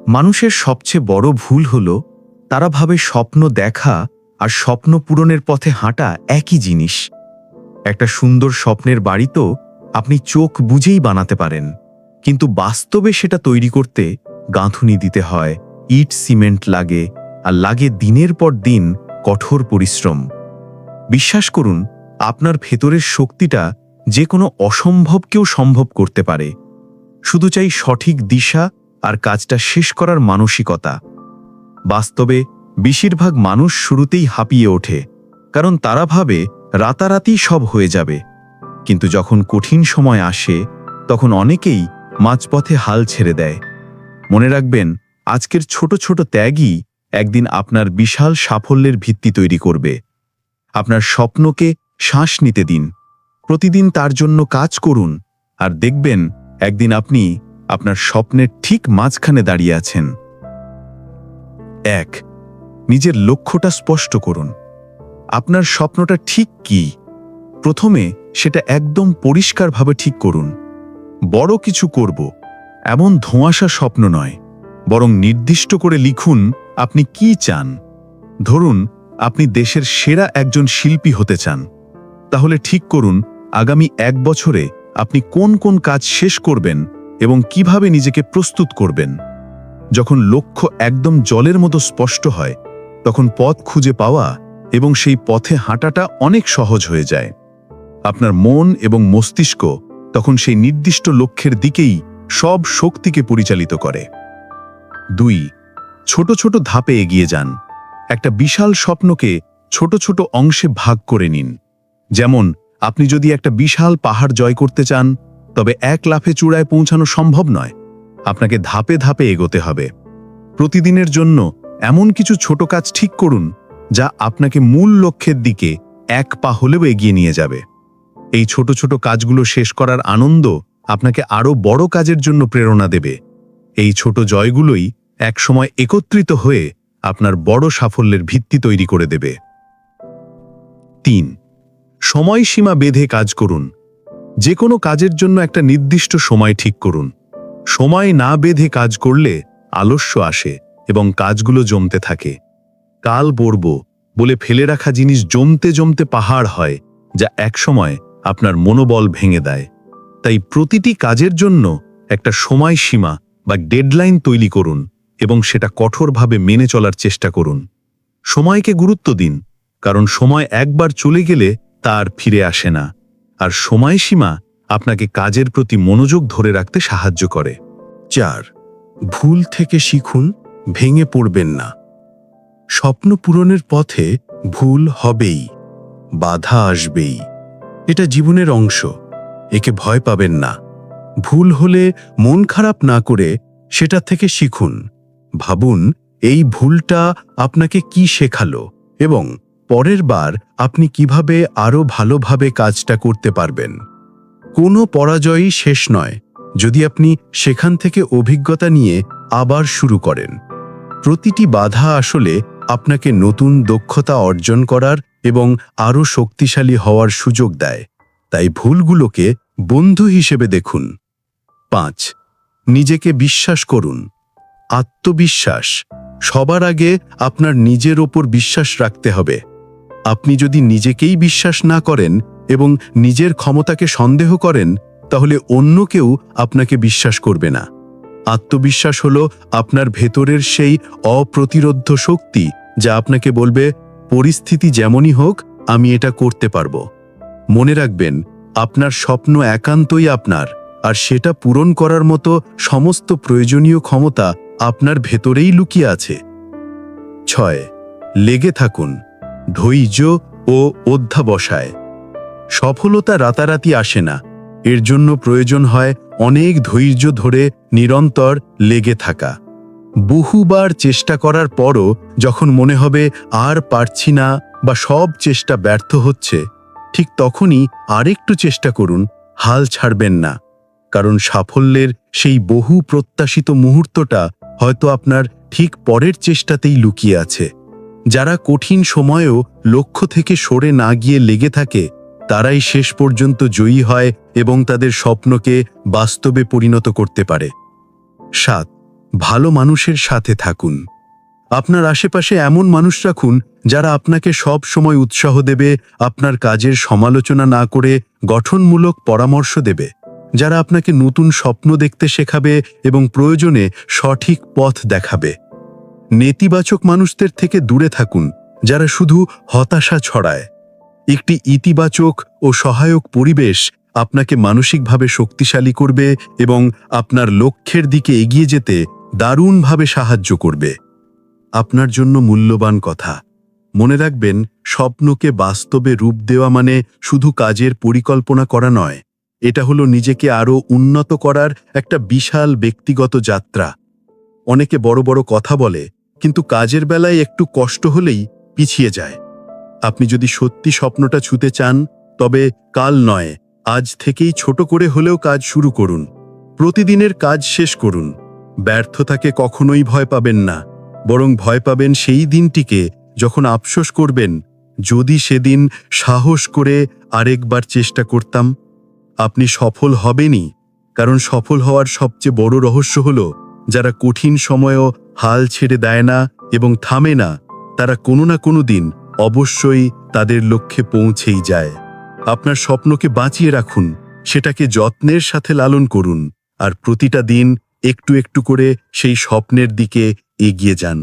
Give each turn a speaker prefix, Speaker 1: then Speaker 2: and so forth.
Speaker 1: মানুষের সবচেয়ে বড় ভুল হল তারা ভাবে স্বপ্ন দেখা আর স্বপ্ন পূরণের পথে হাঁটা একই জিনিস। একটা সুন্দর স্বপ্নের বাড়ি তো আপনি চোখ বুঝেই বানাতে পারেন, কিন্তু বাস্তবে সেটা তৈরি করতে গাঁথুনি দিতে হয়, ইট সিমেন্ট লাগে, আর লাগে দিনের পর দিন কঠোর পরিশ্রম। বিশ্বাস করুন, আপনার ভেতরের শক্তিটা যে কোনো অসম্ভবকেও সম্ভব করতে পারে। শুধু চাই সঠিক দিশা আর কাজটা শেষ করার মানসিকতা। বাস্তবে বেশিরভাগ মানুষ শুরুতেই হাঁপিয়ে ওঠে, কারণ তারা ভাবে রাতারাতি সব হয়ে যাবে। কিন্তু যখন কঠিন সময় আসে তখন অনেকেই মাঝপথে হাল ছেড়ে দেয়। মনে রাখবেন, আজকের ছোট ছোট ত্যাগই একদিন আপনার বিশাল সাফল্যের ভিত্তি তৈরি করবে। আপনার স্বপ্নকে শ্বাস নিতে দিন, প্রতিদিন তার জন্য কাজ করুন, আর দেখবেন একদিন আপনি আপনার স্বপ্নের ঠিক মাঝখানে দাঁড়িয়ে আছেন। 1. নিজের লক্ষ্যটা স্পষ্ট করুন। আপনার স্বপ্নটা ঠিক কি? প্রথমে সেটা একদম পরিষ্কারভাবে ঠিক করুন। বড় কিছু করব, এমন ধোঁয়াশা স্বপ্ন নয়, বরং নির্দিষ্ট করে লিখুন আপনি কি চান। ধরুন, আপনি দেশের সেরা একজন শিল্পী হতে চান, তাহলে ঠিক করুন আগামী 1 বছরে আপনি কোন কোন কাজ শেষ করবেন এবং কিভাবে নিজেকে প্রস্তুত করবেন। যখন লক্ষ্য একদম জলের মতো স্পষ্ট হয়, তখন পথ খুঁজে পাওয়া এবং সেই পথে হাঁটাটা অনেক সহজ হয়ে যায়। আপনার মন এবং মস্তিষ্ক তখন সেই নির্দিষ্ট লক্ষ্যের দিকেই সব শক্তিকে পরিচালিত করে। 2. ছোট ছোট ধাপে এগিয়ে যান। একটা বিশাল স্বপ্নকে ছোট ছোট অংশে ভাগ করে নিন। যেমন, আপনি যদি একটা বিশাল পাহাড় জয় করতে চান, তবে এক লাফে চূড়ায় পৌঁছানো সম্ভব নয়। আপনাকে ধাপে ধাপে এগোতে হবে। প্রতিদিনের জন্য এমন কিছু ছোট কাজ ঠিক করুন যা আপনাকে মূল লক্ষ্যের দিকে 1 পা হলেও এগিয়ে নিয়ে যাবে। এই ছোট ছোট কাজগুলো শেষ করার আনন্দ আপনাকে আরও বড় কাজের জন্য প্রেরণা দেবে। এই ছোট জয়গুলোই একসময় একত্রিত হয়ে আপনার বড় সাফল্যের ভিত্তি তৈরি করে দেবে। 3. সময়সীমা বেঁধে কাজ করুন। যে কোনো কাজের জন্য একটা নির্দিষ্ট সময় ঠিক করুন। সময় না বেঁধে কাজ করলে আলস্য আসে এবং কাজগুলো জমতে থাকে। কাল পড়ব বলে ফেলে রাখা জিনিস জমতে জমতে পাহাড় হয়, যা একসময় আপনার মনোবল ভেঙে দেয়। তাই প্রতিটি কাজের জন্য একটা সময়সীমা বা ডেডলাইন তৈরি করুন এবং সেটা কঠোরভাবে মেনে চলার চেষ্টা করুন। সময়কে গুরুত্ব দিন, কারণ সময় একবার চলে গেলে তা আর ফিরে আসে না, আর সময়সীমা আপনাকে কাজের প্রতি মনোযোগ ধরে রাখতে সাহায্য করে। 4. ভুল থেকে শিখুন, ভেঙে পড়বেন না। স্বপ্ন পূরণের পথে ভুল হবেই, বাধা আসবেই। এটা জীবনের অংশ, একে ভয় পাবেন না। ভুল হলে মন খারাপ না করে সেটা থেকে শিখুন। ভাবুন এই ভুলটা আপনাকে কি শেখালো এবং পরের বার আপনি কিভাবে আরও ভালোভাবে কাজটা করতে পারবেন। কোনো পরাজয়ই শেষ নয়, যদি আপনি সেখান থেকে অভিজ্ঞতা নিয়ে আবার শুরু করেন। প্রতিটি বাধা আসলে আপনাকে নতুন দক্ষতা অর্জন করার এবং আরও শক্তিশালী হওয়ার সুযোগ দেয়। তাই ভুলগুলোকে বন্ধু হিসেবে দেখুন। 5. নিজেকে বিশ্বাস করুন। আত্মবিশ্বাস সবার আগে আপনার নিজের ওপর বিশ্বাস রাখতে হবে। আপনি যদি নিজেকেই বিশ্বাস না করেন এবং নিজের ক্ষমতাকে সন্দেহ করেন, তাহলে অন্য কেউ আপনাকে বিশ্বাস করবে না। আত্মবিশ্বাস হলো আপনার ভেতরের সেই অপ্রতিরোধ্য শক্তি যা আপনাকে বলবে, পরিস্থিতি যেমনই হোক আমি এটা করতে পারবো। মনে রাখবেন, আপনার স্বপ্ন একান্তই আপনার, আর সেটা পূরণ করার মতো সমস্ত প্রয়োজনীয় ক্ষমতা আপনার ভেতরেই লুকিয়ে আছে। 6. লেগে থাকুন। ধৈর্য ও অধ্যবসায়। সফলতা রাতারাতি আসে না, এর জন্য প্রয়োজন হয় অনেক ধৈর্য ধরে নিরন্তর লেগে থাকা। বহুবার চেষ্টা করার পরও যখন মনে হবে আর পারছি না বা সব চেষ্টা ব্যর্থ হচ্ছে, ঠিক তখনই আরেকটু চেষ্টা করুন, হাল ছাড়বেন না। কারণ সাফল্যের সেই বহু প্রত্যাশিত মুহূর্তটা হয়তো আপনার ঠিক পরের চেষ্টাতেই লুকিয়ে আছে। যারা কঠিন সময়েও লক্ষ্য থেকে সরে না গিয়ে লেগে থাকে, তারাই শেষ পর্যন্ত জয়ী হয় এবং তাদের স্বপ্নকে বাস্তবে পরিণত করতে পারে। 7.
Speaker 2: ভালো মানুষের সাথে থাকুন। আপনার আশেপাশে এমন মানুষ রাখুন যারা আপনাকে সব সময় উৎসাহ দেবে, আপনার কাজের সমালোচনা না করে গঠনমূলক পরামর্শ দেবে, যারা আপনাকে নতুন স্বপ্ন দেখতে শেখাবে এবং প্রয়োজনে সঠিক পথ দেখাবে। নেতিবাচক মানুষদের থেকে দূরে থাকুন, যারা শুধু হতাশা ছড়ায়। একটি ইতিবাচক ও সহায়ক পরিবেশ আপনাকে মানসিকভাবে শক্তিশালী করবে এবং আপনার লক্ষ্যের দিকে এগিয়ে যেতে দারুণভাবে সাহায্য করবে। আপনার জন্য মূল্যবান কথা, মনে রাখবেন, স্বপ্নকে বাস্তবে রূপ দেওয়া মানে শুধু কাজের পরিকল্পনা করা নয়, এটা হলো নিজেকে আরও উন্নত করার একটা বিশাল ব্যক্তিগত যাত্রা। অনেকে বড় বড় কথা বলে, কিন্তু কাজের বেলায় একটু কষ্ট হলেই পিছিয়ে যায়। আপনি যদি সত্যি স্বপ্নটা ছুঁতে চান, তবে কাল নয়, আজ থেকেই ছোট করে হলেও কাজ শুরু করুন। প্রতিদিনের কাজ শেষ করুন। ব্যর্থতাকে কখনোই ভয় পাবেন না, বরং ভয় পাবেন সেই দিনটিকে যখন আফসোস করবেন, যদি সেদিন সাহস করে আরেকবার চেষ্টা করতাম। আপনি সফল হবেনই, কারণ সফল হওয়ার সবচেয়ে বড় রহস্য হলো, যারা কঠিন সময়েও হাল ছেড়ে দেয় না এবং থামে না, তারা কোনো না কোনো দিন অবশ্যই তাদের লক্ষ্যে পৌঁছেই যায়। আপনার স্বপ্নকে বাঁচিয়ে রাখুন, সেটাকে যত্নের সাথে লালন করুন, আর প্রতিটা দিন একটু একটু করে সেই স্বপ্নের দিকে এগিয়ে যান।